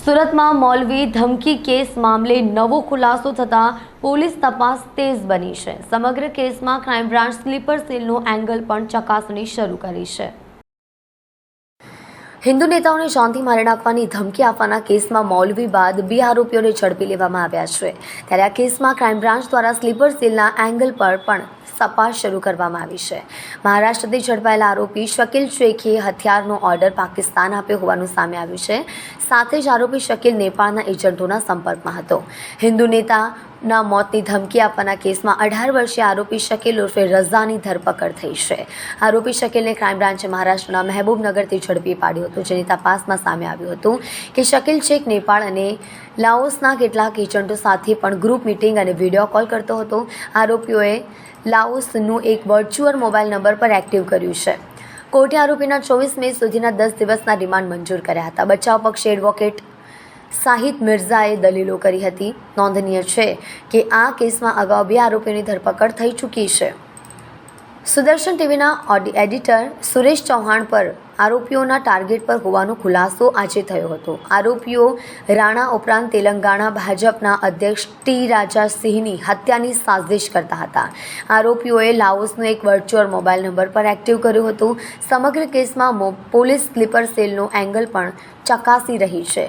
સુરતમાં મૌલવી ધમકી કેસ મામલે નવો ખુલાસો થતાં પોલીસ તપાસ તેજ બની છે। સમગ્ર કેસમાં ક્રાઇમ બ્રાન્ચ સ્લીપર સેલનું એંગલ પણ ચકાસણી શરૂ કરી છે। હિન્દુ નેતાઓને શાંતિ મારી નાખવાની ધમકી આપવાના કેસમાં મૌલવી બાદ 2 આરોપીઓને ઝડપી લેવામાં આવ્યા છે। ત્યારે આ કેસમાં ક્રાઇમ બ્રાન્ચ દ્વારા સ્લીપર સેલના એંગલ પર પણ તપાસ શરૂ કરવામાં આવી છે। મહારાષ્ટ્રથી ઝડપાયેલા આરોપી શકીલ શેખે હથિયારનો ઓર્ડર પાકિસ્તાન આપ્યો હોવાનું સામે આવ્યું છે। સાથે જ આરોપી શકીલ નેપાળના એજન્ટોના સંપર્કમાં હતો। હિન્દુ નેતાના મોતની ધમકી આપવાના કેસમાં 18 વર્ષીય આરોપી શકીલ ઉર્ફે રઝાની ધરપકડ થઈ છે। આરોપી શકીલને ક્રાઇમ બ્રાન્ચે મહારાષ્ટ્રના મહેબૂબનગરથી ઝડપી પાડ્યો હતો, જેની તપાસમાં સામે આવ્યું હતું કે શકીલ શેખ નેપાળ અને લાઓસના કેટલાક એજન્ટો સાથે પણ ગ્રુપ મીટિંગ અને વિડીયો કોલ કરતો હતો। આરોપીઓએ લાઓસનું એક વર્ચ્યુઅલ મોબાઈલ નંબર પર એક્ટિવ કર્યું છે। કોર્ટે આરોપીના 24 મે સુધીના 10 દિવસના રિમાન્ડ મંજૂર કર્યા હતા। બચાવ પક્ષે એડવોકેટ શાહિદ મિર્ઝાએ દલીલો કરી હતી। નોંધનીય છે કે આ કેસમાં અગાઉ 2 આરોપીઓની ધરપકડ થઈ ચૂકી છે। સુદર્શન ટીવીના એડિટર સુરેશ ચૌહાણ પર આરોપીઓના ટાર્ગેટ પર હોવાનો ખુલાસો આજે થયો હતો। આરોપીઓ રાણા ઉપરાંત તેલંગાણા ભાજપના અધ્યક્ષ ટી રાજા સિંહની હત્યાની સાજિશ કરતા હતા। આરોપીઓએ લાઓસનો એક વર્ચ્યુઅલ મોબાઈલ નંબર પર એક્ટિવ કર્યું હતું। સમગ્ર કેસમાં પોલીસ સ્લીપર સેલનો એંગલ પણ ચકાસી રહી છે।